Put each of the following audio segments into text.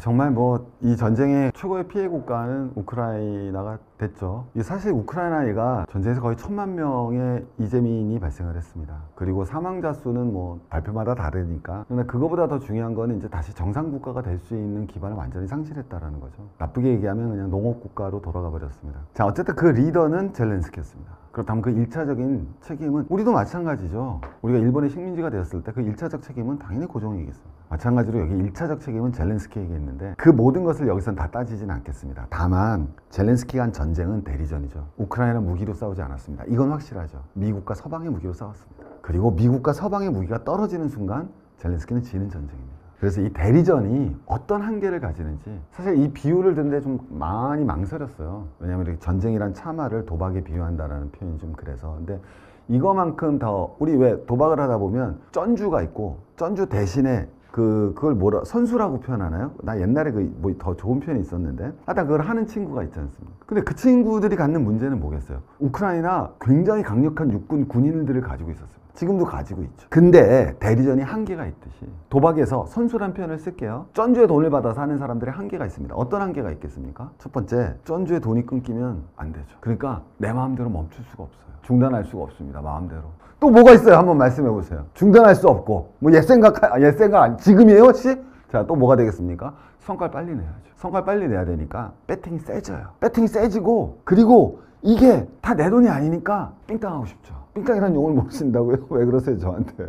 정말 뭐 이 전쟁의 최고의 피해 국가는 우크라이나가 됐죠. 사실 우크라이나가 전쟁에서 거의 1,000만 명의 이재민이 발생을 했습니다. 그리고 사망자 수는 뭐 발표마다 다르니까. 그러나 그거보다 더 중요한 거는 이제 다시 정상 국가가 될 수 있는 기반을 완전히 상실했다라는 거죠. 나쁘게 얘기하면 그냥 농업 국가로 돌아가 버렸습니다. 자, 어쨌든 그 리더는 젤렌스키였습니다. 그렇다면 그 1차적인 책임은 우리도 마찬가지죠. 우리가 일본의 식민지가 되었을 때 그 1차적 책임은 당연히 고종이겠습니다. 마찬가지로 여기 1차적 책임은 젤렌스키에게 있는데 그 모든 것을 여기서는 다 따지진 않겠습니다. 다만 젤렌스키가 한 전쟁은 대리전이죠. 우크라이나는 무기로 싸우지 않았습니다. 이건 확실하죠. 미국과 서방의 무기로 싸웠습니다. 그리고 미국과 서방의 무기가 떨어지는 순간 젤렌스키는 지는 전쟁입니다. 그래서 이 대리전이 어떤 한계를 가지는지 사실 이 비유를 듣는데 좀 많이 망설였어요. 왜냐하면 이렇게 전쟁이란 참화를 도박에 비유한다라는 표현이 좀 그래서. 근데 이거만큼 더 우리 왜 도박을 하다 보면 쩐주가 있고 쩐주 대신에 그걸 뭐라 선수라고 표현하나요? 나 옛날에 뭐 더 좋은 표현이 있었는데 하여튼 그걸 하는 친구가 있지 않습니까? 근데 그 친구들이 갖는 문제는 뭐겠어요? 우크라이나 굉장히 강력한 육군 군인들을 가지고 있었어요. 지금도 가지고 있죠. 근데 대리전이 한계가 있듯이 도박에서 선수란 표현을 쓸게요. 쩐주에 돈을 받아서 하는 사람들의 한계가 있습니다. 어떤 한계가 있겠습니까? 첫 번째, 쩐주에 돈이 끊기면 안 되죠. 그러니까 내 마음대로 멈출 수가 없어요. 중단할 수가 없습니다. 마음대로. 또 뭐가 있어요? 한번 말씀해 보세요. 중단할 수 없고 뭐 옛 생각 지금이에요 혹시? 자, 또 뭐가 되겠습니까? 성과를 빨리 내야죠. 성과를 빨리 내야 되니까 배팅이 세져요. 배팅이 세지고 그리고 이게 다 내 돈이 아니니까 삥땅하고 싶죠. 삥땅이라는 용어를 못 쓴다고요? 왜 그러세요 저한테?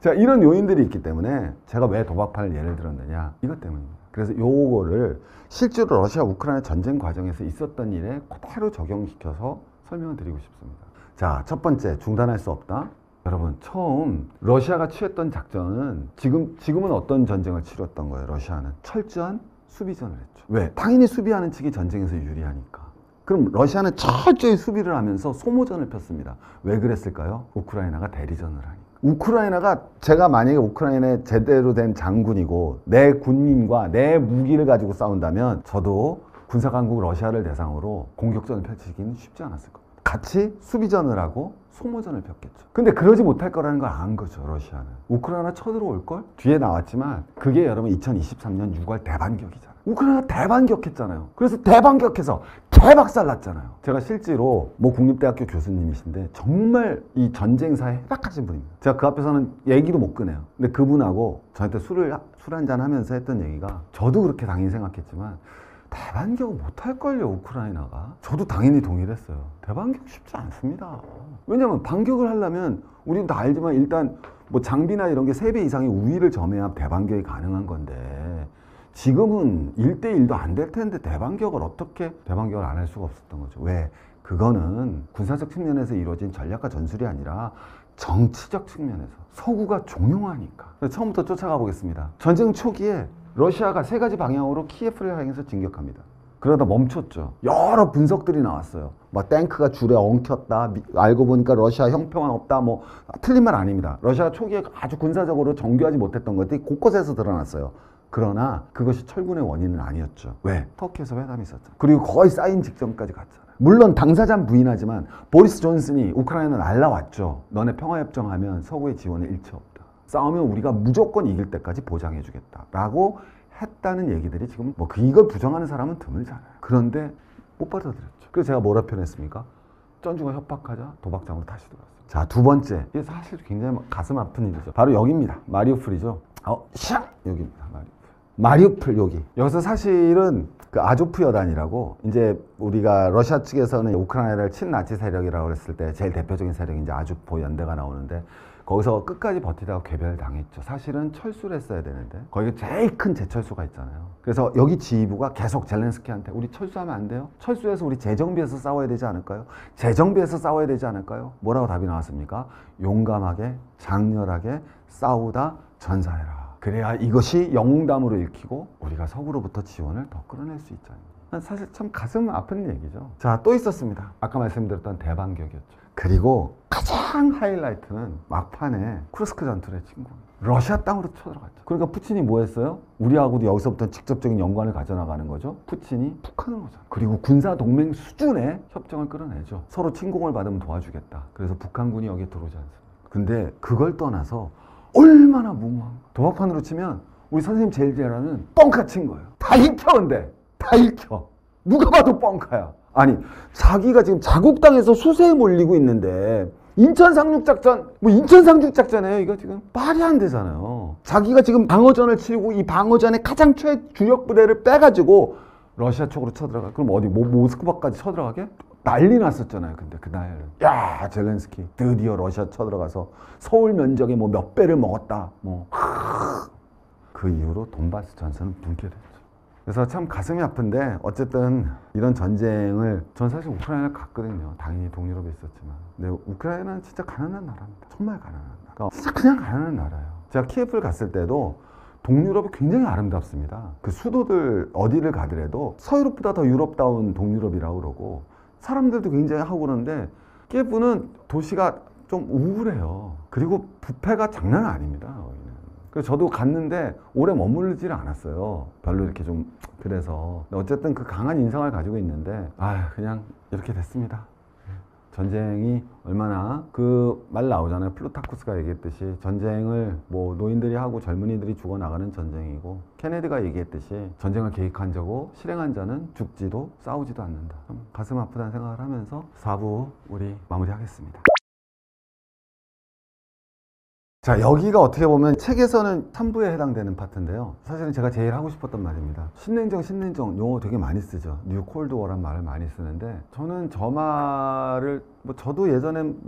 자, 이런 요인들이 있기 때문에 제가 왜 도박판을 예를 들었느냐 이것 때문입니다. 그래서 요거를 실제로 러시아 우크라이나 전쟁 과정에서 있었던 일에 그대로 적용시켜서 설명을 드리고 싶습니다. 자, 첫 번째, 중단할 수 없다. 여러분, 처음 러시아가 취했던 작전은 지금은 어떤 전쟁을 치렀던 거예요? 러시아는 철저한 수비전을 했죠. 왜? 당연히 수비하는 측이 전쟁에서 유리하니까. 그럼 러시아는 철저히 수비를 하면서 소모전을 폈습니다. 왜 그랬을까요? 우크라이나가 대리전을 하니까. 우크라이나가 제가 만약에 우크라이나에 제대로 된 장군이고 내 군인과 내 무기를 가지고 싸운다면 저도 군사강국 러시아를 대상으로 공격전을 펼치기는 쉽지 않았을 겁니다. 같이 수비전을 하고 소모전을 폈겠죠. 근데 그러지 못할 거라는 걸 안 거죠, 러시아는. 우크라이나 쳐들어올걸? 뒤에 나왔지만 그게 여러분 2023년 6월 대반격이잖아요. 우크라이나 대반격했잖아요. 그래서 대반격해서 개박살 났잖아요. 제가 실제로 모 국립대학교 교수님이신데 정말 이 전쟁사에 해박하신 분입니다. 제가 그 앞에서는 얘기도 못 꺼내요. 근데 그분하고 저한테 술 한잔 하면서 했던 얘기가 저도 그렇게 당연히 생각했지만 대반격을 못할걸요, 우크라이나가. 저도 당연히 동의를 했어요. 대반격 쉽지 않습니다. 왜냐면 반격을 하려면 우리도 다 알지만 일단 뭐 장비나 이런 게 3배 이상의 우위를 점해야 대반격이 가능한 건데 지금은 1대1도 안 될 텐데 대반격을 안 할 수가 없었던 거죠. 왜? 그거는 군사적 측면에서 이루어진 전략과 전술이 아니라 정치적 측면에서 서구가 종용하니까. 처음부터 쫓아가 보겠습니다. 전쟁 초기에 러시아가 3가지 방향으로 키예프를 향해서 진격합니다. 그러다 멈췄죠. 여러 분석들이 나왔어요. 뭐 탱크가 줄에 엉켰다. 알고 보니까 러시아 형평은 없다. 뭐 틀린 말 아닙니다. 러시아가 초기에 아주 군사적으로 정교하지 못했던 것들이 곳곳에서 드러났어요. 그러나 그것이 철군의 원인은 아니었죠. 왜? 터키에서 회담이 있었죠. 그리고 거의 쌓인 직전까지 갔잖아요. 물론 당사자는 부인하지만 보리스 존슨이 우크라이나 날라왔죠. 너네 평화협정하면 서구의 지원은 일체 없다. 싸우면 우리가 무조건 이길 때까지 보장해주겠다 라고 했다는 얘기들이 지금 뭐 이걸 부정하는 사람은 드물잖아요. 그런데 못 받아들였죠. 그래서 제가 뭐라 표현했습니까? 쩐주가 협박하자 도박장으로 다시 들어왔어요. 자, 두 번째, 이게 사실 굉장히 가슴 아픈 일이죠. 바로 여기입니다. 마리우폴이죠. 샥! 여기입니다. 마리우폴 여기. 여기서 사실은 그 아조프 여단이라고 이제 우리가 러시아 측에서는 우크라이나를 친나치 세력이라고 그랬을 때 제일 대표적인 세력이 이제 아조프 연대가 나오는데 거기서 끝까지 버티다가 괴멸당했죠. 사실은 철수를 했어야 되는데 거기가 제일 큰 제철소가 있잖아요. 그래서 여기 지휘부가 계속 젤렌스키한테 우리 철수하면 안 돼요? 철수해서 우리 재정비해서 싸워야 되지 않을까요? 재정비해서 싸워야 되지 않을까요? 뭐라고 답이 나왔습니까? 용감하게 장렬하게 싸우다 전사해라. 그래야 이것이 영웅담으로 읽히고 우리가 서구로부터 지원을 더 끌어낼 수 있잖아요. 사실 참 가슴 아픈 얘기죠. 자, 또 있었습니다. 아까 말씀드렸던 대반격이었죠. 그리고 가장 하이라이트는 막판에 쿠르스크 전투를 친 거예요. 러시아 땅으로 쳐들어갔죠. 그러니까 푸틴이 뭐 했어요? 우리하고도 여기서부터 직접적인 연관을 가져나가는 거죠. 푸틴이 북한으로 오잖아요. 그리고 군사동맹 수준의 협정을 끌어내죠. 서로 침공을 받으면 도와주겠다. 그래서 북한군이 여기에 들어오지 않습니다. 근데 그걸 떠나서 얼마나 무모한 도박판으로 치면 우리 선생님 제일 잘하는 뻥카 친 거예요. 다 익혀 근데 다 익혀. 누가 봐도 뻥카야. 아니 자기가 지금 자국 땅에서 수세에 몰리고 있는데 인천 상륙작전 뭐 인천 상륙작전이에요. 이거 지금 말이 안 되잖아요. 자기가 지금 방어전을 치르고 이 방어전의 가장 최주력 부대를 빼가지고 러시아 쪽으로 쳐들어가. 그럼 어디 모스크바까지 쳐들어가게? 난리 났었잖아요. 근데 그날 야 젤렌스키 드디어 러시아 쳐들어가서 서울 면적의 뭐 몇 배를 먹었다. 뭐 그 이후로 돈바스 전선은 붕괴됐죠. 그래서 참 가슴이 아픈데 어쨌든 이런 전쟁을 전 사실 우크라이나를 갔거든요. 당연히 동유럽에 있었지만. 근데 우크라이나는 진짜 가난한 나라입니다. 정말 가난한 나라. 그러니까 진짜 그냥 가난한 나라예요. 제가 키예프를 갔을 때도 동유럽이 굉장히 아름답습니다. 그 수도들 어디를 가더라도 서유럽보다 더 유럽다운 동유럽이라고 그러고 사람들도 굉장히 하고 그러는데 키예프는 도시가 좀 우울해요. 그리고 부패가 장난 아닙니다. 그래서 저도 갔는데 오래 머무르질 않았어요. 별로 이렇게 좀 그래서 어쨌든 그 강한 인상을 가지고 있는데 그냥 이렇게 됐습니다. 전쟁이 얼마나 그 말 나오잖아요. 플루타쿠스가 얘기했듯이 전쟁을 뭐 노인들이 하고 젊은이들이 죽어나가는 전쟁이고 케네디가 얘기했듯이 전쟁을 계획한 자고 실행한 자는 죽지도 싸우지도 않는다. 좀 가슴 아프다는 생각을 하면서 4부 우리 마무리하겠습니다. 자, 여기가 어떻게 보면 책에서는 3부에 해당되는 파트인데요. 사실은 제가 제일 하고 싶었던 말입니다. 신냉정 용어 되게 많이 쓰죠. 뉴 콜드워라는 말을 많이 쓰는데 저는 저 말을 저도 예전엔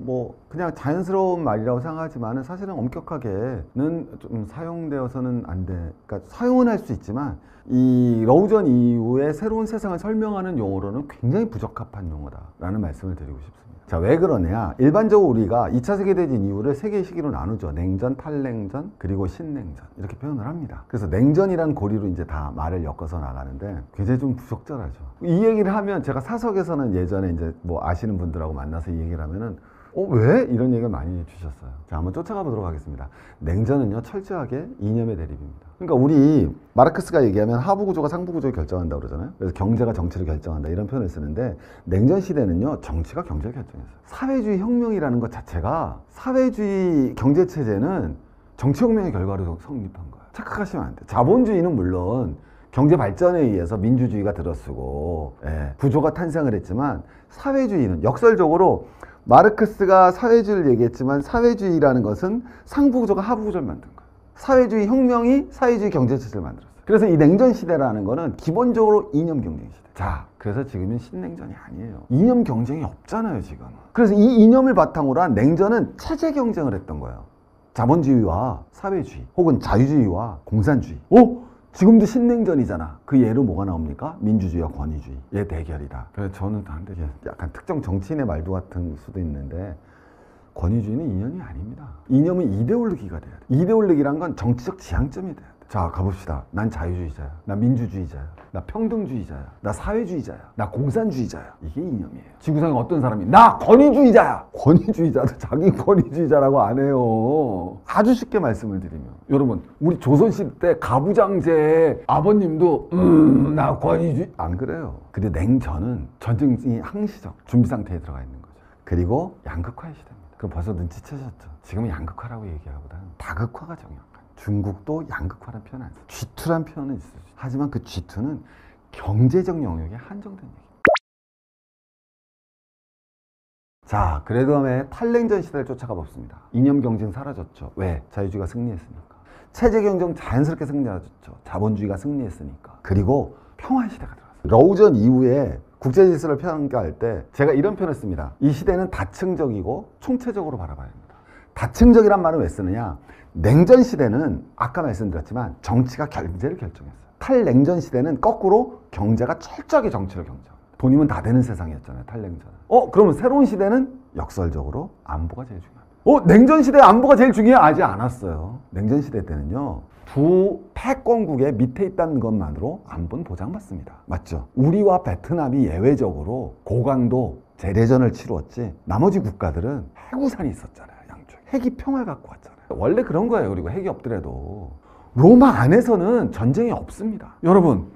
그냥 자연스러운 말이라고 생각하지만은 사실은 엄격하게는 좀 사용되어서는 안 돼. 그러니까 사용은 할 수 있지만 이 러우전 이후에 새로운 세상을 설명하는 용어로는 굉장히 부적합한 용어다라는 말씀을 드리고 싶습니다. 자, 왜 그러냐? 일반적으로 우리가 2차 세계대전 이후를 세 개의 시기로 나누죠. 냉전, 탈냉전, 그리고 신냉전 이렇게 표현을 합니다. 그래서 냉전이란 고리로 이제 다 말을 엮어서 나가는데 굉장히 좀 부적절하죠. 이 얘기를 하면 제가 사석에서는 예전에 이제 아시는 분들하고 만나서 이 얘기를 하면은 왜? 이런 얘기를 많이 해주셨어요. 자, 한번 쫓아가 보도록 하겠습니다. 냉전은요, 철저하게 이념의 대립입니다. 그러니까 우리 마르크스가 얘기하면 하부 구조가 상부 구조를 결정한다고 그러잖아요. 그래서 경제가 정치를 결정한다 이런 표현을 쓰는데 냉전 시대는요, 정치가 경제를 결정했어요. 사회주의 혁명이라는 것 자체가 사회주의 경제 체제는 정치 혁명의 결과로 성립한 거예요. 착각하시면 안 돼요. 자본주의는 물론 경제 발전에 의해서 민주주의가 들어서고 구조가 탄생을 했지만 사회주의는 역설적으로 마르크스가 사회주의를 얘기했지만 사회주의라는 것은 상부 구조가 하부 구조를 만든 거예요. 사회주의 혁명이 사회주의 경제 체제를 만들었어요. 그래서 이 냉전 시대라는 거는 기본적으로 이념 경쟁 시대. 자, 그래서 지금은 신냉전이 아니에요. 이념 경쟁이 없잖아요, 지금은. 그래서 이 이념을 바탕으로 한 냉전은 체제 경쟁을 했던 거예요. 자본주의와 사회주의 혹은 자유주의와 공산주의. 지금도 신냉전이잖아. 그 예로 뭐가 나옵니까? 민주주의와 권위주의의 대결이다. 그래서 저는 약간 특정 정치인의 말도 같은 수도 있는데 권위주의는 이념이 아닙니다. 이념은 이데올로기가 돼야 돼. 이데올로기란 건 정치적 지향점이 돼야 돼. 자, 가봅시다. 난 자유주의자야. 나 민주주의자야. 나 평등주의자야. 나 사회주의자야. 나 공산주의자야. 이게 이념이에요. 지구상에 어떤 사람이 나 권위주의자야. 권위주의자도 자기 권위주의자라고 안 해요. 아주 쉽게 말씀을 드리면 여러분, 우리 조선시대 때 가부장제의 아버님도 나 권위주의 안 그래요. 근데 냉전은 전쟁이 항시적 준비 상태에 들어가 있는 거죠. 그리고 양극화의 시대입니다. 그럼 벌써 눈치채셨죠? 지금은 양극화라고 얘기하기보다는 다극화가 정확한. 중국도 양극화라는 표현 안 써요. G2라는 표현은 있어요. 하지만 그 G2는 경제적 영역에 한정된 얘기입니다. 자, 그 다음에 탈냉전 시대를 쫓아가 봅시다. 이념 경쟁 사라졌죠. 왜? 자유주의가 승리했으니까. 체제 경쟁 자연스럽게 승리하셨죠. 자본주의가 승리했으니까. 그리고 평화 시대가 들어왔어요. 러우전 이후에 국제 질서를 평가할 때 제가 이런 표현을 씁니다. 이 시대는 다층적이고 총체적으로 바라봐야 합니다. 다층적이란 말은 왜 쓰느냐? 냉전 시대는 아까 말씀드렸지만 정치가 경제를 결정했어요. 탈냉전 시대는 거꾸로 경제가 철저하게 정치를 결정합니다. 돈이면 다 되는 세상이었잖아요, 탈냉전은. 그러면 새로운 시대는 역설적으로 안보가 제일 중요합니다. 냉전 시대 안보가 제일 중요하지 않았어요. 냉전 시대 때는요, 두 패권국의 밑에 있다는 것만으로 안보는 보장받습니다. 맞죠? 우리와 베트남이 예외적으로 고강도 재래전을 치루었지 나머지 국가들은 해구산이 있었잖아요. 양쪽에. 핵이 평화를 갖고 왔잖아요. 원래 그런 거예요. 그리고 핵이 없더라도 로마 안에서는 전쟁이 없습니다. 여러분,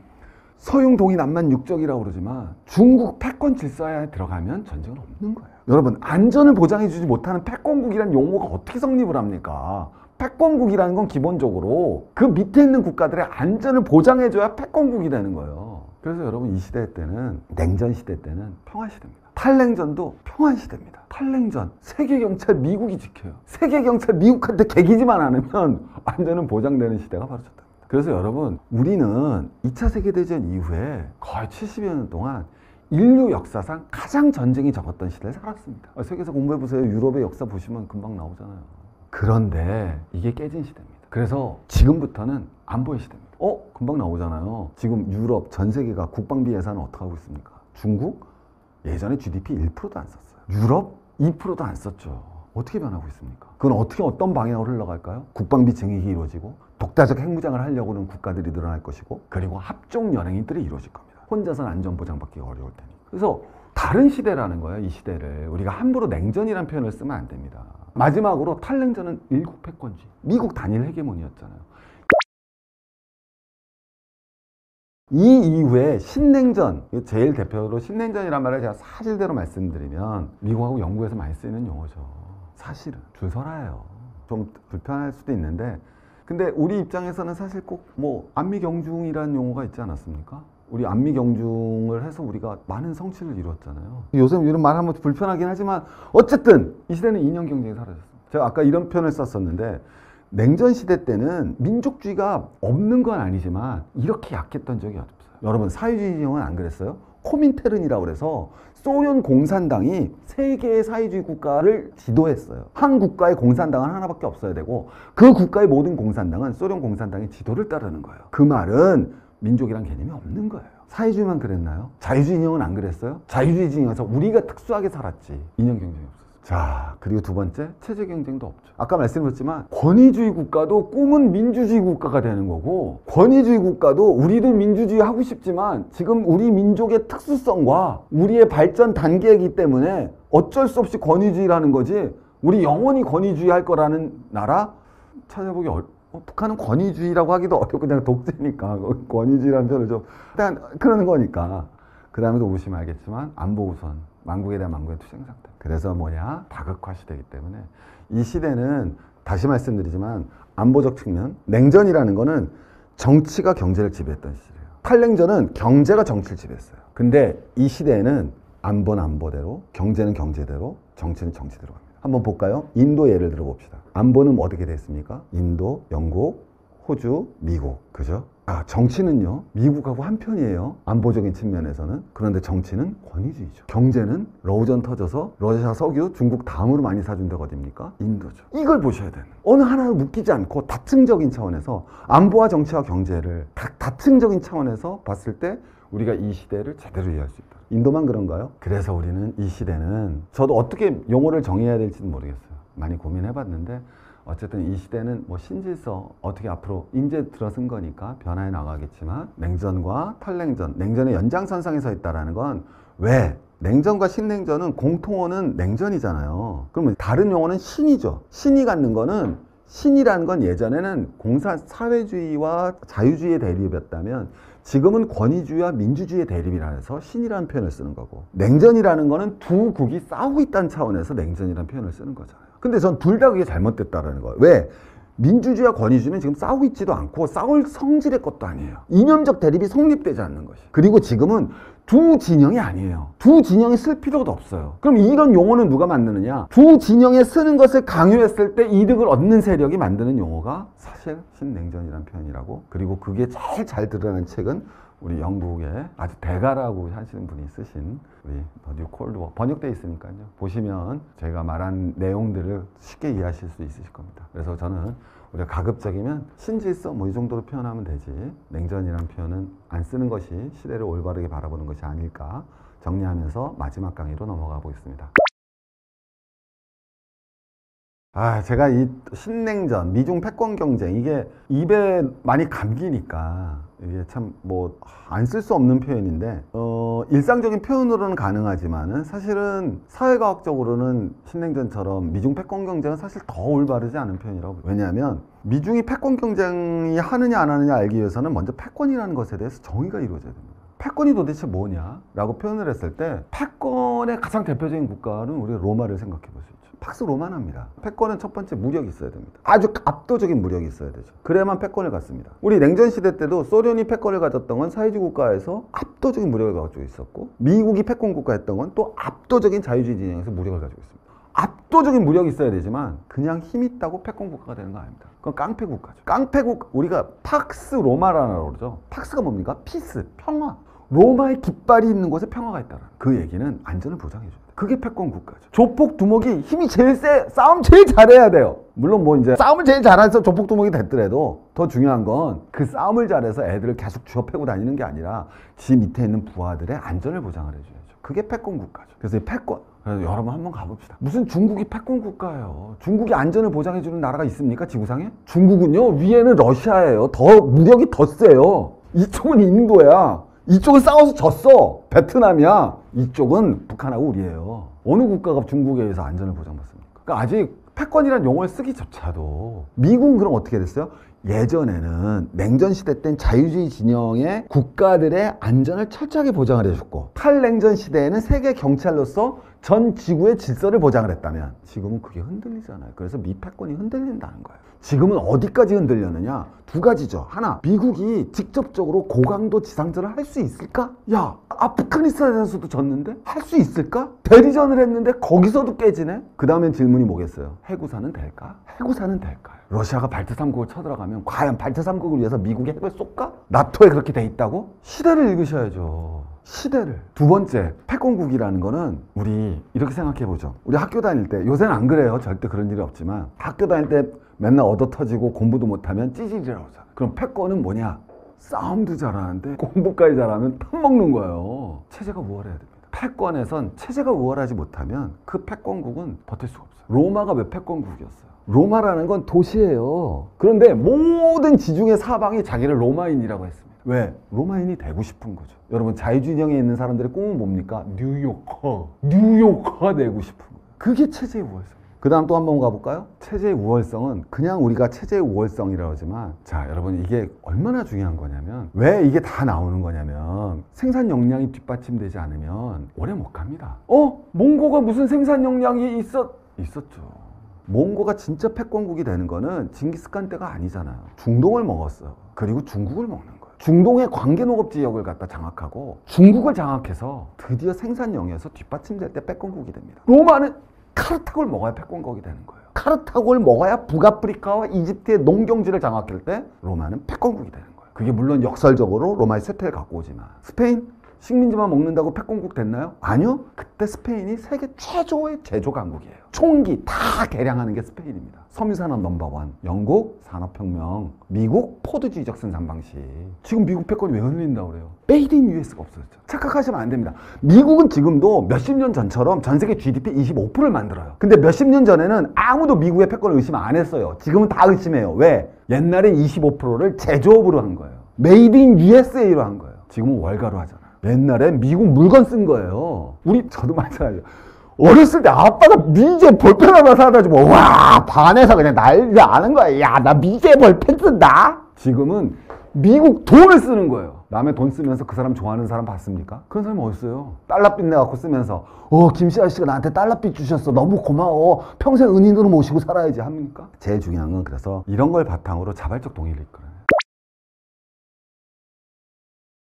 서융 동이 남만 육적이라고 그러지만 중국 패권 질서에 들어가면 전쟁은 없는 거예요. 여러분, 안전을 보장해주지 못하는 패권국이라는 용어가 어떻게 성립을 합니까? 패권국이라는 건 기본적으로 그 밑에 있는 국가들의 안전을 보장해줘야 패권국이 되는 거예요. 그래서 여러분 이 시대 때는 냉전 시대 때는 평화 시대입니다. 탈냉전도 평화 시대입니다. 탈냉전 세계 경찰 미국이 지켜요. 세계 경찰 미국한테 개기지만 않으면 안전은 보장되는 시대가 바로 졌답니다. 그래서 여러분 우리는 2차 세계대전 이후에 거의 70여 년 동안 인류 역사상 가장 전쟁이 적었던 시대에 살았습니다. 세계사 공부해보세요. 유럽의 역사 보시면 금방 나오잖아요. 그런데 이게 깨진 시대입니다. 그래서 지금부터는 안보의 시대입니다. 금방 나오잖아요. 지금 유럽 전 세계가 국방비 예산을 어떻게 하고 있습니까? 중국 예전에 GDP 1%도 안 썼어요. 유럽 2%도 안 썼죠. 어떻게 변하고 있습니까? 그건 어떻게 어떤 방향으로 흘러갈까요? 국방비 증액이 이루어지고 독자적 핵무장을 하려고는 국가들이 늘어날 것이고 그리고 합종 연행들이 이루어질 겁니다. 혼자서는 안전보장받기가 어려울 테니. 그래서 다른 시대라는 거예요. 이 시대를 우리가 함부로 냉전이라는 표현을 쓰면 안 됩니다. 마지막으로 탈냉전은 일국 패권주의, 미국 단일 헤게모니였잖아요. 이 이후에 신냉전, 제일 대표로 신냉전이란 말을 제가 사실대로 말씀드리면 미국하고 영국에서 많이 쓰이는 용어죠. 사실은 줄 서라예요. 좀 불편할 수도 있는데 근데 우리 입장에서는 사실 꼭 뭐 안미경중이라는 용어가 있지 않았습니까? 우리 안미경중을 해서 우리가 많은 성취를 이루었잖아요. 요새 이런 말 하면 불편하긴 하지만 어쨌든 이 시대는 이념 경쟁이 사라졌습니다. 제가 아까 이런 표현을 썼었는데 냉전 시대 때는 민족주의가 없는 건 아니지만 이렇게 약했던 적이 없어요. 여러분 사회주의 진영은 안 그랬어요? 코민테른이라고 그래서 소련 공산당이 세계의 사회주의 국가를 지도했어요. 한 국가의 공산당은 하나밖에 없어야 되고 그 국가의 모든 공산당은 소련 공산당의 지도를 따르는 거예요. 그 말은 민족이란 개념이 없는 거예요. 사회주의만 그랬나요? 자유주의 진영은 안 그랬어요? 자유주의 진영에서 우리가 특수하게 살았지. 이념 경쟁이 없었어요. 자, 그리고 두 번째, 체제 경쟁도 없죠. 아까 말씀드렸지만 권위주의 국가도 꿈은 민주주의 국가가 되는 거고 권위주의 국가도 우리도 민주주의 하고 싶지만 지금 우리 민족의 특수성과 우리의 발전 단계이기 때문에 어쩔 수 없이 권위주의라는 거지 우리 영원히 권위주의 할 거라는 나라 찾아보기 북한은 권위주의라고 하기도 어렵고 그냥 독재니까 권위주의라는 표현을 좀 일단 그러는 거니까 그 다음에도 보시면 알겠지만 안보 우선 망국에 대한 망국의 투쟁 상태. 그래서 뭐냐? 다극화 시대이기 때문에 이 시대는 다시 말씀드리지만 안보적 측면 냉전이라는 거는 정치가 경제를 지배했던 시대예요. 탈냉전은 경제가 정치를 지배했어요. 근데 이 시대에는 안보는 안보대로 경제는 경제대로 정치는 정치대로 갑니다. 한번 볼까요? 인도 예를 들어 봅시다. 안보는 어떻게 됐습니까? 인도, 영국, 호주, 미국. 그죠? 정치는요, 미국하고 한편이에요. 안보적인 측면에서는. 그런데 정치는 권위주의죠. 경제는 러우전 터져서 러시아 석유, 중국 다음으로 많이 사준 데가 어딥니까? 인도죠. 이걸 보셔야 되는. 어느 하나를 묶이지 않고 다층적인 차원에서 안보와 정치와 경제를 다층적인 차원에서 봤을 때 우리가 이 시대를 제대로 이해할 수 있다. 인도만 그런가요? 그래서 우리는 이 시대는 저도 어떻게 용어를 정해야 될지는 모르겠어요. 많이 고민해봤는데 어쨌든 이 시대는 뭐 신질서 어떻게 앞으로 이제 들어선 거니까 변화해 나가겠지만 냉전과 탈냉전, 냉전의 연장선상에 서 있다는 건 왜? 냉전과 신냉전은 공통어는 냉전이잖아요. 그러면 다른 용어는 신이죠. 신이 갖는 거는 신이라는 건 예전에는 사회주의와 자유주의의 대립이었다면 지금은 권위주의와 민주주의의 대립이라 해서 신이라는 표현을 쓰는 거고 냉전이라는 거는 두 국이 싸우고 있다는 차원에서 냉전이라는 표현을 쓰는 거잖아요. 근데 전 둘 다 그게 잘못됐다라는 거예요. 왜? 민주주의와 권위주의는 지금 싸우고 있지도 않고 싸울 성질의 것도 아니에요. 이념적 대립이 성립되지 않는 것이. 그리고 지금은 두 진영이 아니에요. 두 진영에 쓸 필요도 없어요. 그럼 이런 용어는 누가 만드느냐? 두 진영에 쓰는 것을 강요했을 때 이득을 얻는 세력이 만드는 용어가 사실 신냉전이라는 표현이라고. 그리고 그게 제일 잘 드러난 책은 우리 영국의 아주 대가라고 하시는 분이 쓰신 우리 뉴 콜드 워 번역되어 있으니까요. 보시면 제가 말한 내용들을 쉽게 이해하실 수 있으실 겁니다. 그래서 저는 우리가 가급적이면 신질서 뭐 이 정도로 표현하면 되지 냉전이라는 표현은 안 쓰는 것이 시대를 올바르게 바라보는 것이 아닐까 정리하면서 마지막 강의로 넘어가 보겠습니다. 제가 이 신냉전, 미중 패권 경쟁 이게 입에 많이 감기니까 이게 참 뭐 안 쓸 수 없는 표현인데 일상적인 표현으로는 가능하지만은 사실은 사회과학적으로는 신냉전처럼 미중 패권 경쟁은 사실 더 올바르지 않은 표현이라고. 왜냐하면 미중이 패권 경쟁이 하느냐 안 하느냐 알기 위해서는 먼저 패권이라는 것에 대해서 정의가 이루어져야 됩니다. 패권이 도대체 뭐냐 라고 표현을 했을 때 패권의 가장 대표적인 국가는 우리가 로마를 생각해 볼 수 있죠. 팍스 로마나입니다. 패권은 첫 번째 무력이 있어야 됩니다. 아주 압도적인 무력이 있어야 되죠. 그래야만 패권을 갖습니다. 우리 냉전 시대 때도 소련이 패권을 가졌던 건 사회주의 국가에서 압도적인 무력을 가지고 있었고, 미국이 패권 국가였던 건 또 압도적인 자유주의 진영에서 무력을 가지고 있습니다. 압도적인 무력이 있어야 되지만 그냥 힘 있다고 패권 국가가 되는 거 아닙니다. 그건 깡패 국가죠. 깡패국, 우리가 팍스 로마라고 그러죠. 팍스가 뭡니까? 피스, 평화. 로마의 깃발이 있는 곳에 평화가 있다는 그 얘기는 안전을 보장해줘야 돼. 그게 패권 국가죠. 조폭 두목이 힘이 제일 세, 싸움 제일 잘해야 돼요. 물론 뭐 이제 싸움을 제일 잘해서 조폭 두목이 됐더라도 더 중요한 건 그 싸움을 잘해서 애들을 계속 쥐어패고 다니는 게 아니라 지 밑에 있는 부하들의 안전을 보장을 해줘야죠. 그게 패권 국가죠. 그래서 이 패권, 그래서 여러분 한번 가봅시다. 무슨 중국이 패권 국가예요. 중국이 안전을 보장해주는 나라가 있습니까? 지구상에? 중국은요, 위에는 러시아예요. 더 무력이 더 세요. 이쪽은 인도야. 이쪽은 싸워서 졌어. 베트남이야. 이쪽은 북한하고 우리예요. 어느 국가가 중국에 의해서 안전을 보장받습니까? 그러니까 아직 패권이라는 용어를 쓰기조차도, 미국은 그럼 어떻게 됐어요? 예전에는 냉전 시대 땐 자유주의 진영의 국가들의 안전을 철저하게 보장을 해줬고, 탈냉전 시대에는 세계 경찰로서 전 지구의 질서를 보장을 했다면, 지금은 그게 흔들리잖아요. 그래서 미 패권이 흔들린다는 거예요. 지금은 어디까지 흔들렸느냐? 두 가지죠. 하나, 미국이 직접적으로 고강도 지상전을 할 수 있을까? 야, 아프가니스탄에서도 졌는데 할 수 있을까? 대리전을 했는데 거기서도 깨지네? 그 다음엔 질문이 뭐겠어요? 해구사는 될까? 해구사는 될까요? 러시아가 발트 3국을 쳐들어가면 과연 발트 3국을 위해서 미국이 핵을 쏠까? 나토에 그렇게 돼 있다고? 시대를 읽으셔야죠. 시대를. 두 번째, 패권국이라는 거는 우리 이렇게 생각해보죠. 우리 학교 다닐 때, 요새는 안 그래요. 절대 그런 일이 없지만, 학교 다닐 때 맨날 얻어 터지고 공부도 못하면 찌질이라고 하잖아. 그럼 패권은 뭐냐? 싸움도 잘하는데 공부까지 잘하면 탐먹는 거예요. 체제가 우월해야 됩니다. 패권에선 체제가 우월하지 못하면 그 패권국은 버틸 수가 없어요. 로마가 왜 패권국이었어요? 로마라는 건 도시예요. 그런데 모든 지중해 사방이 자기를 로마인이라고 했습니다. 왜? 로마인이 되고 싶은 거죠. 여러분, 자유주의형에 있는 사람들의 꿈은 뭡니까? 뉴요커가 되고 싶은 거예요. 그게 체제의 우월성. 그 다음 또 한번 가볼까요? 체제의 우월성은 그냥 우리가 체제의 우월성이라고 하지만, 자, 여러분, 이게 얼마나 중요한 거냐면, 왜 이게 다 나오는 거냐면, 생산 역량이 뒷받침되지 않으면 오래 못 갑니다. 몽고가 무슨 생산 역량이 있었죠. 몽고가 진짜 패권국이 되는 거는 징기스칸 때가 아니잖아요. 중동을 먹었어요. 그리고 중국을 먹는 거예요. 중동의 관계농업 지역을 갖다 장악하고 중국을 장악해서 드디어 생산 영역에서 뒷받침될 때 패권국이 됩니다. 로마는 카르타고를 먹어야 패권국이 되는 거예요. 카르타고를 먹어야 북아프리카와 이집트의 농경지를 장악할 때 로마는 패권국이 되는 거예요. 그게 물론 역설적으로 로마의 쇠퇴를 갖고 오지만, 스페인 식민지만 먹는다고 패권국 됐나요? 아니요. 그때 스페인이 세계 최초의 제조 강국이에요. 총기 다 개량하는 게 스페인입니다. 섬유산업 넘버원, 영국 산업혁명, 미국 포드주의적 생산 방식. 지금 미국 패권이 왜 흔들린다고 그래요? 메이드 인 US가 없어졌죠. 착각하시면 안 됩니다. 미국은 지금도 몇십 년 전처럼 전 세계 GDP 25%를 만들어요. 근데 몇십 년 전에는 아무도 미국의 패권을 의심 안 했어요. 지금은 다 의심해요. 왜? 옛날엔 25%를 제조업으로 한 거예요. 메이드 인 USA로 한 거예요. 지금은 월가로 하잖아. 옛날엔 미국 물건 쓴 거예요. 저도 마찬가지예요. 어렸을 때 아빠가 미제 볼펜 하나 사다 주면 와, 반해서 그냥 난리 나는 거야. 야, 나 미제 볼펜 쓴다? 지금은 미국 돈을 쓰는 거예요. 남의 돈 쓰면서 그 사람 좋아하는 사람 봤습니까? 그런 사람이 어딨어요? 달러빚 내갖고 쓰면서 김씨 아저씨가 나한테 달러빚 주셨어. 너무 고마워. 평생 은인으로 모시고 살아야지 합니까? 제일 중요한 건 그래서 이런 걸 바탕으로 자발적 동의를 이끌어요.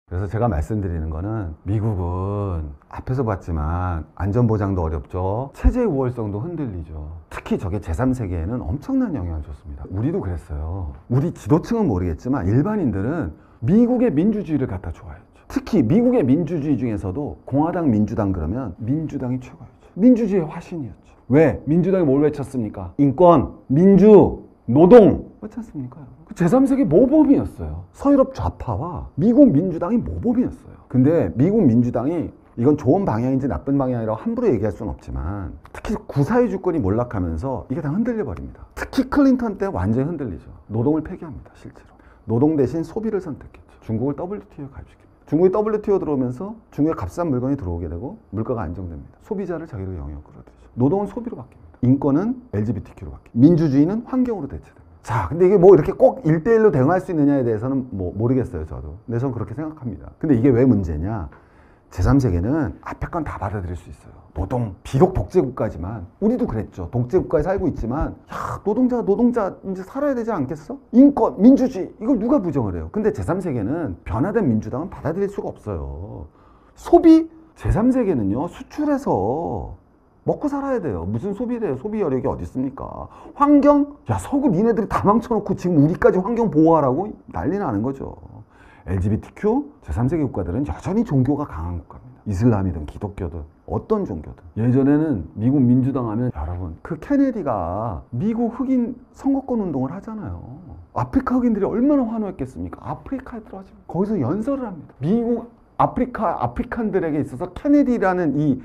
그래서 제가 말씀드리는 거는, 미국은 앞에서 봤지만 안전보장도 어렵죠. 체제의 우월성도 흔들리죠. 특히 저게 제3세계에는 엄청난 영향을 줬습니다. 우리도 그랬어요. 우리 지도층은 모르겠지만 일반인들은 미국의 민주주의를 갖다 좋아했죠. 특히 미국의 민주주의 중에서도 공화당, 민주당 그러면 민주당이 최고였죠. 민주주의의 화신이었죠. 왜? 민주당이 뭘 외쳤습니까? 인권, 민주, 노동. 그렇지 않습니까? 제3세계 모범이었어요. 서유럽 좌파와 미국 민주당이 모범이었어요. 근데 미국 민주당이, 이건 좋은 방향인지 나쁜 방향이라고 함부로 얘기할 수는 없지만, 특히 구사회 주권이 몰락하면서 이게 다 흔들려 버립니다. 특히 클린턴 때 완전히 흔들리죠. 노동을 폐기합니다. 실제로. 노동 대신 소비를 선택했죠. 중국을 WTO에 가입시킵니다. 중국이 WTO 들어오면서 중국에 값싼 물건이 들어오게 되고 물가가 안정됩니다. 소비자를 자기로 영역으로 들이죠. 노동은 소비로 바뀝니다. 인권은 LGBTQ로 바뀝니다. 민주주의는 환경으로 대체됩니다. 자, 근데 이게 뭐 이렇게 꼭 1대1로 대응할 수 있느냐에 대해서는 뭐 모르겠어요, 저도. 근데 저는 그렇게 생각합니다. 근데 이게 왜 문제냐? 제3세계는 앞에 건 다 받아들일 수 있어요. 노동, 비록 독재국가지만 우리도 그랬죠. 독재국가에 살고 있지만 야, 노동자 이제 살아야 되지 않겠어? 인권, 민주주의 이걸 누가 부정을 해요? 근데 제3세계는 변화된 민주당은 받아들일 수가 없어요. 소비? 제3세계는요 수출해서 먹고 살아야 돼요. 무슨 소비래요? 소비 여력이 어디 있습니까? 환경? 야 서구 니네들이 다 망쳐놓고 지금 우리까지 환경 보호하라고 난리 나는 거죠. LGBTQ? 제3세계 국가들은 여전히 종교가 강한 국가입니다. 이슬람이든 기독교든 어떤 종교든. 예전에는 미국 민주당 하면 여러분 그 케네디가 미국 흑인 선거권 운동을 하잖아요. 아프리카 흑인들이 얼마나 환호했겠습니까? 아프리카에 들어가지 거기서 연설을 합니다. 미국 아프리칸들에게 있어서 케네디라는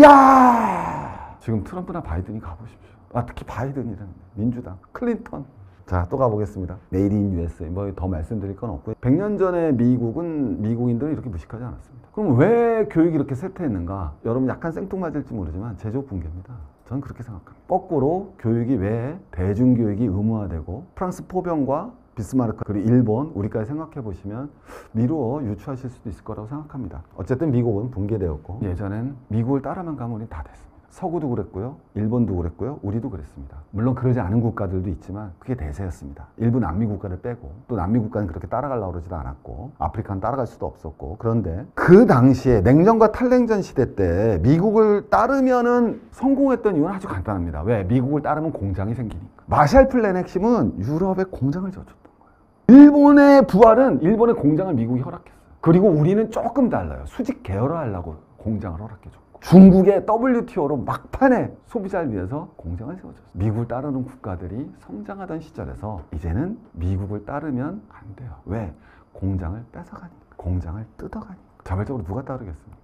야 지금 트럼프나 바이든이 가보십시오. 특히 바이든이라는 민주당 클린턴. 자, 또 가보겠습니다. 메이드 인 USA. 뭐 더 말씀드릴 건 없고요. 100년 전에 미국은 미국인들을 이렇게 무식하지 않았습니다. 그럼 왜 교육이 이렇게 쇠퇴했는가? 여러분 약간 생뚱맞을지 모르지만 제조업 붕괴입니다. 저는 그렇게 생각합니다. 거꾸로 교육이 왜 대중교육이 의무화되고 프랑스 포병과 비스마르크 그리고 일본 우리까지 생각해 보시면 미루어 유추하실 수도 있을 거라고 생각합니다. 어쨌든 미국은 붕괴되었고 예전엔 미국을 따라만 가면 우린 다 됐습니다. 서구도 그랬고요. 일본도 그랬고요. 우리도 그랬습니다. 물론 그러지 않은 국가들도 있지만 그게 대세였습니다. 일부 남미 국가를 빼고 또 남미 국가는 그렇게 따라가려고 그러지도 않았고 아프리카는 따라갈 수도 없었고 그런데 그 당시에 냉전과 탈냉전 시대 때 미국을 따르면은 성공했던 이유는 아주 간단합니다. 왜? 미국을 따르면 공장이 생기니까. 마샬 플랜의 핵심은 유럽에 공장을 져줬던 거예요. 일본의 부활은 일본의 공장을 미국이 허락했어요. 그리고 우리는 조금 달라요. 수직 계열화하려고 공장을 허락해줬고 중국의 WTO로 막판에 소비자를 위해서 공장을 세워줬어요. 미국을 따르는 국가들이 성장하던 시절에서 이제는 미국을 따르면 안 돼요. 왜? 공장을 뺏어가니까. 공장을 뜯어가니까. 자발적으로 누가 따르겠습니까?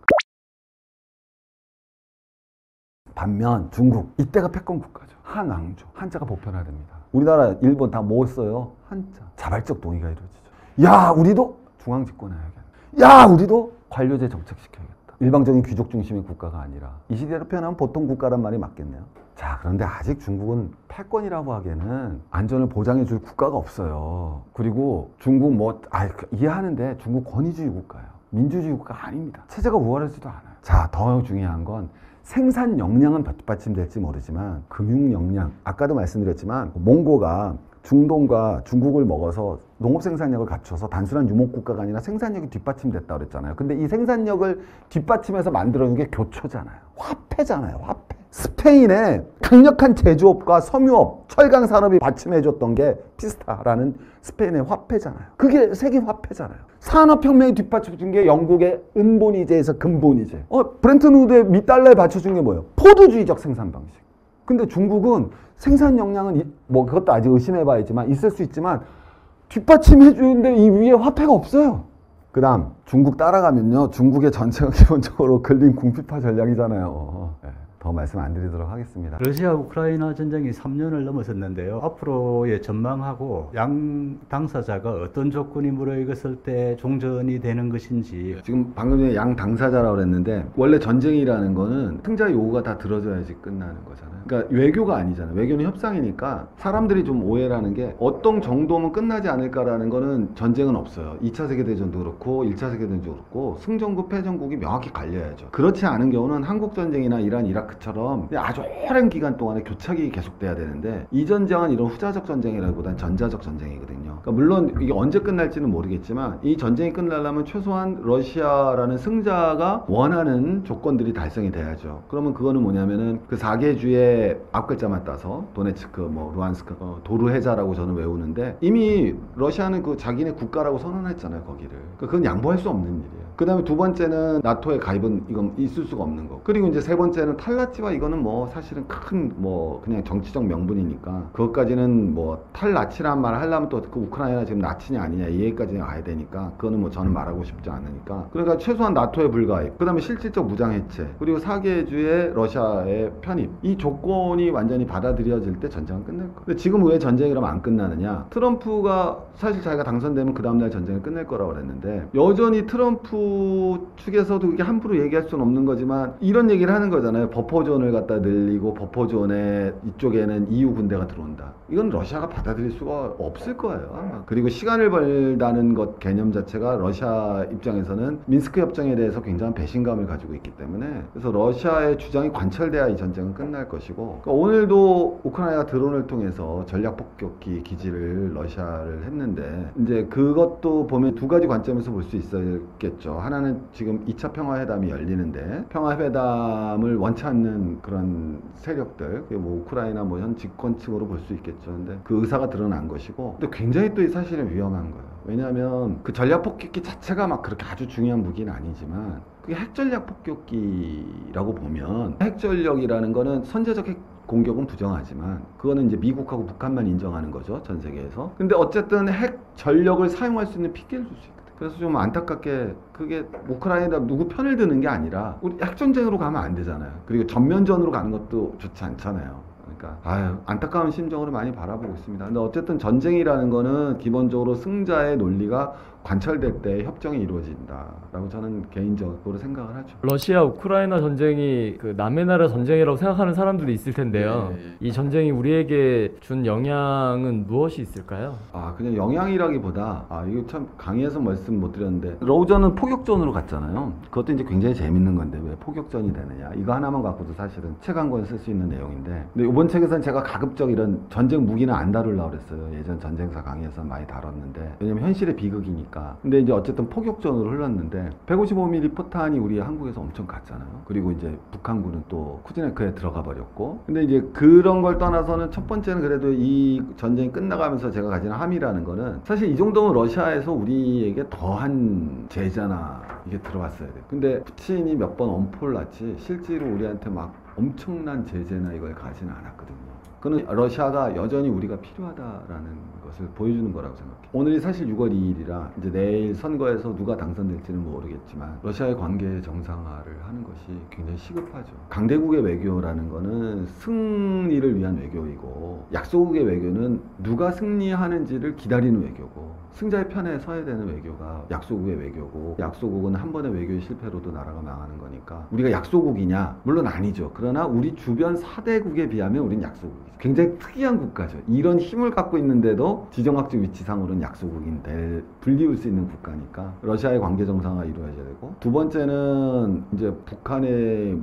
반면 중국, 이때가 패권 국가죠. 한왕조, 한자가 보편화됩니다. 우리나라, 일본 다 뭐 써요? 한자. 자발적 동의가 이루어지죠. 야, 우리도 중앙 집권해야겠다. 야, 우리도 관료제 정책시켜야겠다. 일방적인 귀족 중심의 국가가 아니라 이 시대로 표현하면 보통 국가란 말이 맞겠네요. 자, 그런데 아직 중국은 패권이라고 하기에는 안전을 보장해 줄 국가가 없어요. 그리고 중국 이해하는데 중국 권위주의 국가예요. 민주주의 국가가 아닙니다. 체제가 우월하지도 않아요. 자, 더 중요한 건 생산 역량은 뒷받침될지 모르지만 금융 역량, 아까도 말씀드렸지만 몽고가 중동과 중국을 먹어서 농업 생산력을 갖춰서 단순한 유목국가가 아니라 생산력이 뒷받침됐다 그랬잖아요. 근데 이 생산력을 뒷받침해서 만들어준 게 교초잖아요. 화폐잖아요. 화폐. 스페인의 강력한 제조업과 섬유업, 철강 산업이 받침해줬던 게 피스타라는 스페인의 화폐잖아요. 그게 세계 화폐잖아요. 산업혁명이 뒷받쳐준 게 영국의 은본위제에서 금본위제. 브렌튼우드의 $1에 받쳐준 게 뭐예요? 포도주의적 생산 방식. 근데 중국은 생산 역량은 그것도 아직 의심해봐야지만 있을 수 있지만 뒷받침해주는데 이 위에 화폐가 없어요. 그 다음 중국 따라가면요 중국의 전체가 기본적으로 근린 궁핍화 전략이잖아요. 더 말씀 안 드리도록 하겠습니다. 러시아 우크라이나 전쟁이 3년을 넘어섰는데요. 앞으로의 전망하고 양 당사자가 어떤 조건이 무르익었을 때 종전이 되는 것인지. 지금 방금 전에 양 당사자라고 그랬는데 원래 전쟁이라는 거는 승자 요구가 다 들어줘야지 끝나는 거잖아요. 그러니까 외교가 아니잖아요. 외교는 협상이니까 사람들이 좀 오해라는 게 어떤 정도면 끝나지 않을까라는 거는 전쟁은 없어요. 2차 세계대전도 그렇고 1차 세계대전도 그렇고 승전국 패전국이 명확히 갈려야죠. 그렇지 않은 경우는 한국전쟁이나 이란 이라크처럼 아주 오랜 기간 동안에 교착이 계속돼야 되는데 이 전쟁은 이런 후자적 전쟁이라기보다는 전자적 전쟁이거든요. 그러니까 물론 이게 언제 끝날지는 모르겠지만 이 전쟁이 끝나려면 최소한 러시아라는 승자가 원하는 조건들이 달성이 돼야죠. 그러면 그거는 뭐냐면은 그 4개주의 앞글자만 따서 도네츠크, 루안스크, 도르해자라고 저는 외우는데 이미 러시아는 그 자기네 국가라고 선언했잖아요, 거기를. 그러니까 그건 양보할 수 없는 일이에요. 그 다음에 두 번째는 나토의 가입은 이건 있을 수가 없는 거. 그리고 이제 세 번째는 탈라치와 이거는 사실은 큰 그냥 정치적 명분이니까 그것까지는 탈라치란 말을 하려면 또 그 우크라이나 지금 나치냐 아니냐 이 얘기까지 와야 되니까 그거는 저는 말하고 싶지 않으니까. 그러니까 최소한 나토의 불가입, 그 다음에 실질적 무장 해체, 그리고 4개주의 러시아의 편입, 이 조건이 완전히 받아들여질 때 전쟁은 끝날 거예요. 근데 지금 왜 전쟁이 그러면 안 끝나느냐? 트럼프가 사실 자기가 당선되면 그 다음날 전쟁을 끝낼 거라고 그랬는데 여전히 트럼프 측에서도 그게 함부로 얘기할 수는 없는 거지만 이런 얘기를 하는 거잖아요. 버퍼존을 갖다 늘리고 버퍼존에 이쪽에는 EU 군대가 들어온다. 이건 러시아가 받아들일 수가 없을 거예요. 아마. 그리고 시간을 벌다는 것 개념 자체가 러시아 입장에서는 미न्스크 협정에 대해서 굉장한 배신감을 가지고 있기 때문에 그래서 러시아의 주장이 관철돼야 이 전쟁은 끝날 것이고 그러니까 오늘도 우크라이나가 드론을 통해서 전략 폭격기 기지를 러시아를 했는데 이제 그것도 보면 두 가지 관점에서 볼 수 있었겠죠. 하나는 지금 2차 평화회담이 열리는데 평화회담을 원치 않는 그런 세력들 그게 뭐 우크라이나 뭐 현 집권층으로 볼 수 있겠죠. 근데 그 의사가 드러난 것이고 근데 굉장히 또 이 사실은 위험한 거예요. 왜냐하면 그 전략 폭격기 자체가 막 그렇게 아주 중요한 무기는 아니지만 그게 핵전략 폭격기라고 보면 핵전력이라는 거는 선제적 핵 공격은 부정하지만 그거는 이제 미국하고 북한만 인정하는 거죠. 전 세계에서. 근데 어쨌든 핵 전력을 사용할 수 있는 핑계를 줄 수 있거든. 그래서 좀 안타깝게 그게 우크라이나 누구 편을 드는 게 아니라 우리 핵전쟁으로 가면 안 되잖아요. 그리고 전면전으로 가는 것도 좋지 않잖아요. 그러니까 안타까운 심정으로 많이 바라보고 있습니다. 근데 어쨌든 전쟁이라는 거는 기본적으로 승자의 논리가 관철될 때 협정이 이루어진다라고 저는 개인적으로 생각을 하죠. 러시아 우크라이나 전쟁이 그 남의 나라 전쟁이라고 생각하는 사람들도 있을 텐데요. 네. 이 전쟁이 우리에게 준 영향은 무엇이 있을까요? 그냥 영향이라기보다 이거 참 강의에서 말씀 못 드렸는데 러우전은 포격전으로 갔잖아요. 그것도 이제 굉장히 재밌는 건데 왜 포격전이 되느냐 이거 하나만 갖고도 사실은 책 한 권 쓸 수 있는 내용인데 근데 이번 책에서는 제가 가급적 이런 전쟁 무기는 안 다루려고 그랬어요. 예전 전쟁사 강의에서 많이 다뤘는데 왜냐면 현실의 비극이니까. 근데 이제 어쨌든 포격전으로 흘렀는데 155mm 포탄이 우리 한국에서 엄청 갔잖아요. 그리고 이제 북한군은 또 쿠즈네크에 들어가 버렸고 근데 이제 그런 걸 떠나서는 첫 번째는 그래도 이 전쟁이 끝나가면서 제가 가진 함이라는 거는 사실 이 정도면 러시아에서 우리에게 더한 제재나 이게 들어왔어야 돼요. 근데 푸틴이 몇 번 엄포를 놨지 실제로 우리한테 막 엄청난 제재나 이걸 가지는 않았거든요. 그는 러시아가 여전히 우리가 필요하다라는 것을 보여주는 거라고 생각해요. 오늘이 사실 6월 2일이라 이제 내일 선거에서 누가 당선될지는 모르겠지만 러시아의 관계 정상화를 하는 것이 굉장히 시급하죠. 강대국의 외교라는 거는 승리를 위한 외교이고 약소국의 외교는 누가 승리하는지를 기다리는 외교고 승자의 편에 서야 되는 외교가 약소국의 외교고 약소국은 한 번의 외교의 실패로도 나라가 망하는 거니까 우리가 약소국이냐? 물론 아니죠. 그러나 우리 주변 4대국에 비하면 우린 약소국이죠. 굉장히 특이한 국가죠. 이런 힘을 갖고 있는데도 지정학적 위치상으로는 약소국인데 불리울 수 있는 국가니까 러시아의 관계 정상화가 이루어져야 되고 두 번째는 이제 북한이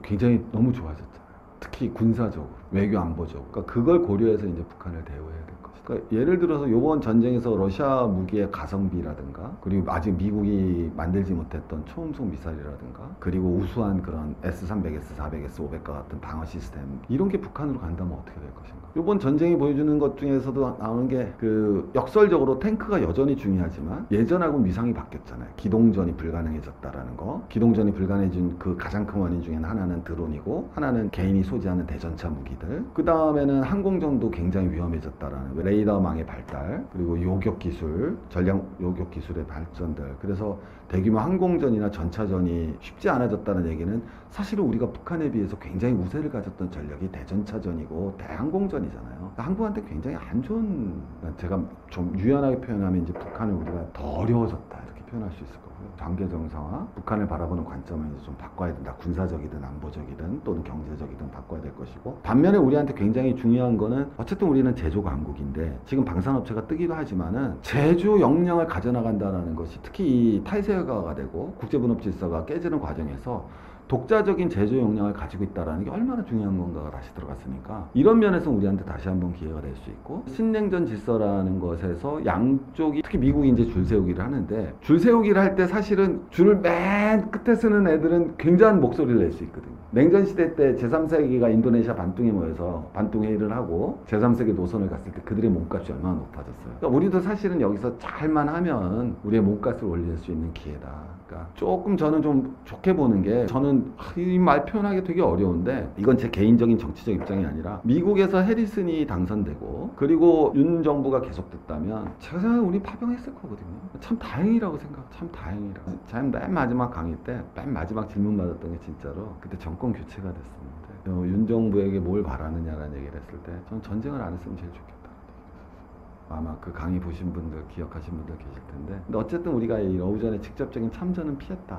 굉장히 너무 좋아졌잖아요. 특히 군사적으로, 외교 안보적으로. 그러니까 그걸 고려해서 이제 북한을 대우해야 될 것이다. 그러니까 예를 들어서 이번 전쟁에서 러시아 무기의 가성비라든가 그리고 아직 미국이 만들지 못했던 초음속 미사일이라든가 그리고 우수한 그런 S-300, S-400, S-500과 같은 방어 시스템 이런 게 북한으로 간다면 어떻게 될 것인가. 이번 전쟁이 보여주는 것 중에서도 나오는 게 그 역설적으로 탱크가 여전히 중요하지만 예전하고는 위상이 바뀌었잖아요. 기동전이 불가능해졌다라는 거. 기동전이 불가능해진 그 가장 큰 원인 중에는 하나는 드론이고 하나는 개인이 소지하는 대전차 무기들. 그 다음에는 항공전도 굉장히 위험해졌다라는 레이더망의 발달 그리고 요격 기술, 전략 요격 기술의 발전들. 그래서 대규모 항공전이나 전차전이 쉽지 않아졌다는 얘기는 사실은 우리가 북한에 비해서 굉장히 우세를 가졌던 전력이 대전차전이고 대항공전이잖아요. 그러니까 한국한테 굉장히 안 좋은, 제가 좀 유연하게 표현하면 이제 북한을 우리가 더 어려워졌다 이렇게 표현할 수 있을 거고요. 관계 정상화, 북한을 바라보는 관점을 이제 좀 바꿔야 된다. 군사적이든 안보적이든 또는 경제적이든 바꿔야 될 것이고 반면에 우리한테 굉장히 중요한 거는 어쨌든 우리는 제조 강국인데 지금 방산업체가 뜨기도 하지만은 제조 역량을 가져나간다는 것이 특히 이 탈세화가 되고 국제분업 질서가 깨지는 과정에서 독자적인 제조 역량을 가지고 있다는 게 얼마나 중요한 건가가 다시 들어갔으니까 이런 면에서 우리한테 다시 한번 기회가 될 수 있고 신냉전 질서라는 것에서 양쪽이 특히 미국이 이제 줄 세우기를 하는데 줄 세우기를 할 때 사실은 줄을 맨 끝에 쓰는 애들은 굉장한 목소리를 낼 수 있거든요. 냉전 시대 때 제3세계가 인도네시아 반둥에 모여서 반둥회의를 하고 제3세계 노선을 갔을 때 그들의 몸값이 얼마나 높아졌어요. 그러니까 우리도 사실은 여기서 잘만 하면 우리의 몸값을 올릴 수 있는 기회다. 그러니까 조금 저는 좀 좋게 보는 게 저는 이 말 표현하기 되게 어려운데 이건 제 개인적인 정치적 입장이 아니라 미국에서 해리슨이 당선되고 그리고 윤 정부가 계속됐다면 제가 생각하면 우리 파병했을 거거든요. 참 다행이라고 생각. 참 다행이라고. 제가 맨 마지막 강의 때 맨 마지막 질문 받았던 게 진짜로 그때 정권 교체가 됐었는데 윤 정부에게 뭘 바라느냐라는 얘기를 했을 때 저는 전쟁을 안 했으면 제일 좋겠다. 아마 그 강의 보신 분들 기억하신 분들 계실 텐데 근데 어쨌든 우리가 이 러우전의 직접적인 참전은 피했다.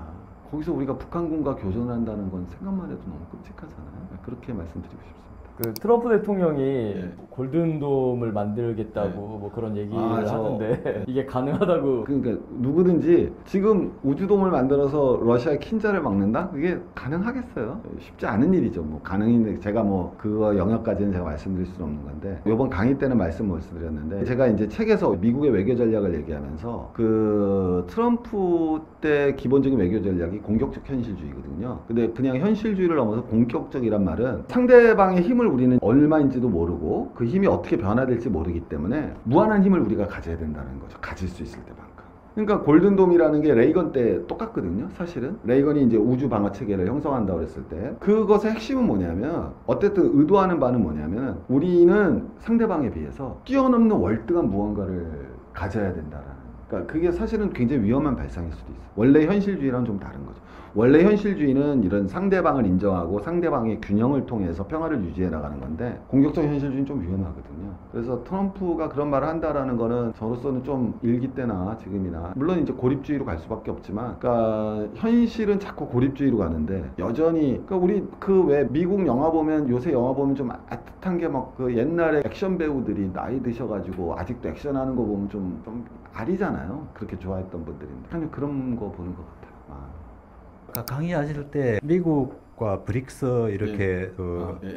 거기서 우리가 북한군과 교전을 한다는 건 생각만 해도 너무 끔찍하잖아요. 그렇게 말씀드리고 싶습니다. 그 트럼프 대통령이 예. 골든돔을 만들겠다고 예. 뭐 그런 얘기를 저- 하는데 이게 가능하다고. 그러니까 누구든지 지금 우주돔을 만들어서 러시아의 킨자를 막는다? 그게 가능하겠어요? 쉽지 않은 일이죠. 뭐 가능인데 제가 뭐 그거 영역까지는 제가 말씀드릴 수는 없는 건데 이번 강의 때는 말씀드렸는데 제가 이제 책에서 미국의 외교 전략을 얘기하면서 그 트럼프 때 기본적인 외교 전략이 공격적 현실주의거든요. 근데 그냥 현실주의를 넘어서 공격적이란 말은 상대방의 힘을 우리는 얼마인지도 모르고 그 힘이 어떻게 변화될지 모르기 때문에 무한한 힘을 우리가 가져야 된다는 거죠. 가질 수 있을 때만큼. 그러니까 골든돔이라는 게 레이건 때 똑같거든요. 사실은 레이건이 이제 우주 방어 체계를 형성한다고 그랬을 때 그것의 핵심은 뭐냐면 어쨌든 의도하는 바는 뭐냐면 우리는 상대방에 비해서 뛰어넘는 월등한 무언가를 가져야 된다라는. 그러니까 그게 사실은 굉장히 위험한 발상일 수도 있어요. 원래 현실주의랑 좀 다른 거죠. 원래 현실주의는 이런 상대방을 인정하고 상대방의 균형을 통해서 평화를 유지해 나가는 건데 공격적 현실주의는 좀 위험하거든요. 그래서 트럼프가 그런 말을 한다라는 거는 저로서는 좀 일기 때나 지금이나 물론 이제 고립주의로 갈 수밖에 없지만 그러니까 현실은 자꾸 고립주의로 가는데 여전히 그러니까 우리 그 왜 미국 영화 보면 요새 영화 보면 좀 애틋한 게 막 그 옛날에 액션 배우들이 나이 드셔가지고 아직도 액션하는 거 보면 좀 아리잖아요. 그렇게 좋아했던 분들인데 그냥 그런 거 보는 것 같아요. 강의하실 때 미국과 브릭스 이렇게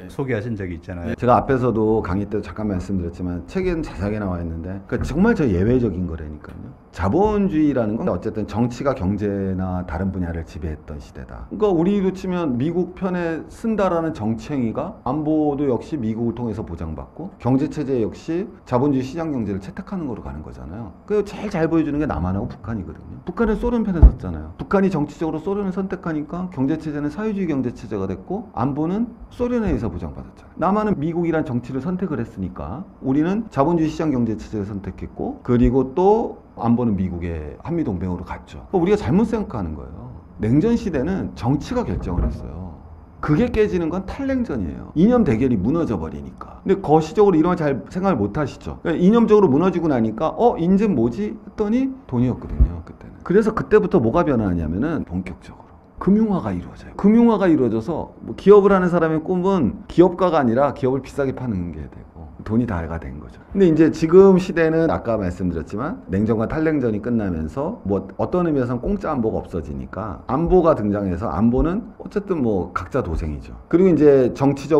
소개하신 적이 있잖아요. 제가 앞에서도 강의 때 잠깐 말씀드렸지만 책에는 자세하게 나와 있는데 그러니까 정말 저 예외적인 거라니까요. 자본주의라는 건 어쨌든 정치가 경제나 다른 분야를 지배했던 시대다. 그러니까 우리로 치면 미국 편에 쓴다라는 정치행위가 안보도 역시 미국을 통해서 보장받고 경제체제 역시 자본주의 시장 경제를 채택하는 거로 가는 거잖아요. 그 제일 잘 보여주는 게 남한하고 북한이거든요. 북한은 소련 편에 섰잖아요. 북한이 정치적으로 소련을 선택하니까 경제체제는 사회주의 경제체제가 됐고 안보는 소련에 의해서 보장받았잖아요. 남한은 미국이란 정치를 선택을 했으니까 우리는 자본주의 시장 경제체제를 선택했고 그리고 또 안보는 미국의 한미동맹으로 갔죠. 그러니까 우리가 잘못 생각하는 거예요. 냉전 시대는 정치가 결정을 했어요. 그게 깨지는 건 탈냉전이에요. 이념 대결이 무너져 버리니까. 근데 거시적으로 이런 걸 잘 생각을 못 하시죠. 그러니까 이념적으로 무너지고 나니까 이제 뭐지? 했더니 돈이었거든요. 그때는. 그래서 그때부터 뭐가 변하냐면은 본격적으로 금융화가 이루어져요. 금융화가 이루어져서 뭐 기업을 하는 사람의 꿈은 기업가가 아니라 기업을 비싸게 파는 게 되고 돈이 다가 된 거죠. 근데 이제 지금 시대는 아까 말씀드렸지만 냉전과 탈냉전이 끝나면서 뭐 어떤 의미에서는 공짜 안보가 없어지니까 안보가 등장해서 안보는 어쨌든 뭐 각자 도생이죠. 그리고 이제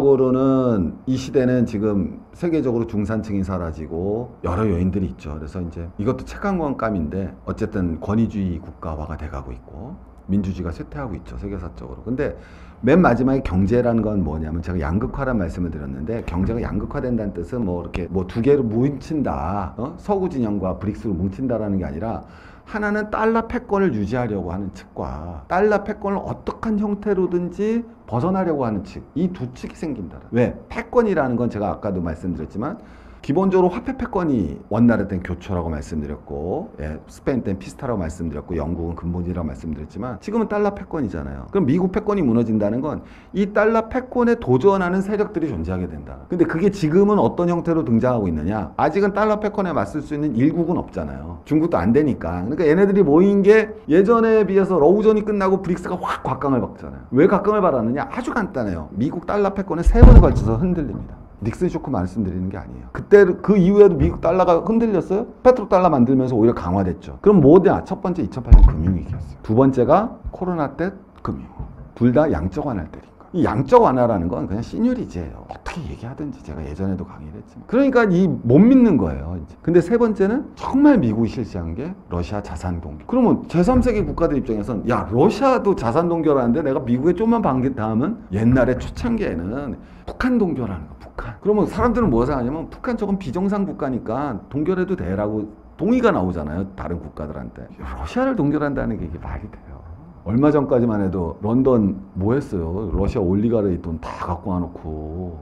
정치적으로는 이 시대는 지금 세계적으로 중산층이 사라지고 여러 요인들이 있죠. 그래서 이제 이것도 책 한 권 감인데 어쨌든 권위주의 국가화가 돼가고 있고 민주주의가 쇠퇴하고 있죠. 세계사적으로. 근데 맨 마지막에 경제라는 건 뭐냐면 제가 양극화란 말씀을 드렸는데 경제가 양극화된다는 뜻은 뭐 이렇게 뭐 두 개로 뭉친다. 서구 진영과 브릭스로 뭉친다라는 게 아니라 하나는 달러 패권을 유지하려고 하는 측과 달러 패권을 어떠한 형태로든지 벗어나려고 하는 측. 이 두 측이 생긴다. 왜? 패권이라는 건 제가 아까도 말씀드렸지만 기본적으로 화폐 패권이 원나라 때는 교초라고 말씀드렸고 스페인 때는 피스타라고 말씀드렸고 영국은 근본이라고 말씀드렸지만 지금은 달러 패권이잖아요. 그럼 미국 패권이 무너진다는 건 이 달러 패권에 도전하는 세력들이 존재하게 된다. 근데 그게 지금은 어떤 형태로 등장하고 있느냐? 아직은 달러 패권에 맞설 수 있는 일국은 없잖아요. 중국도 안 되니까. 그러니까 얘네들이 모인 게 예전에 비해서 러우전이 끝나고 브릭스가 확 곽강을 받잖아요. 왜 곽강을 받았느냐? 아주 간단해요. 미국 달러 패권에 3번에 걸쳐서 흔들립니다. 닉슨 쇼크 말씀드리는 게 아니에요. 그때 그 이후에도 미국 달러가 흔들렸어요. 페트로 달러 만들면서 오히려 강화됐죠. 그럼 뭐냐? 첫 번째 2008년 금융위기였어요. 두 번째가 코로나 때 금융. 둘 다 양적 완화를 때린 거예요. 이 양적 완화라는 건 그냥 시늉이지예요. 어떻게 얘기하든지 제가 예전에도 강의를 했지만. 그러니까 이 못 믿는 거예요. 이제. 근데 세 번째는 정말 미국이 실시한 게 러시아 자산 동결. 그러면 제3세계 국가들 입장에서는 야 러시아도 자산 동결하는데 내가 미국에 좀만 반긴 다음은 옛날에 초창기에는 북한 동결하는 거. 북한. 그러면 사람들은 뭐 생각하냐면 북한 저건 비정상 국가니까 동결해도 돼라고 동의가 나오잖아요. 다른 국가들한테. 러시아를 동결한다는 게 이게 말이 돼요. 얼마 전까지만 해도 런던 뭐 했어요? 러시아 올리가르이 돈 다 갖고 와놓고.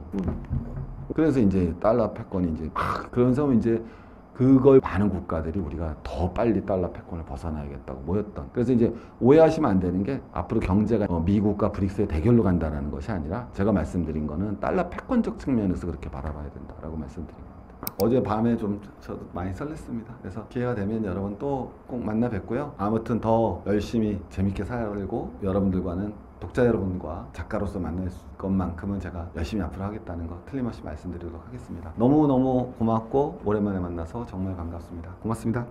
그래서 이제 달러 패권이 이제 그러면서 이제 그걸 많은 국가들이 우리가 더 빨리 달러 패권을 벗어나야겠다고 모였던. 그래서 이제 오해하시면 안 되는 게 앞으로 경제가 미국과 브릭스의 대결로 간다는 것이 아니라 제가 말씀드린 거는 달러 패권적 측면에서 그렇게 바라봐야 된다라고 말씀드립니다. 어제 밤에 좀 저도 많이 설렜습니다. 그래서 기회가 되면 여러분 또 꼭 만나 뵙고요. 아무튼 더 열심히 재밌게 살고 여러분들과는 독자 여러분과 작가로서 만날 것만큼은 제가 열심히 앞으로 하겠다는 거 틀림없이 말씀드리도록 하겠습니다. 너무너무 고맙고 오랜만에 만나서 정말 반갑습니다. 고맙습니다.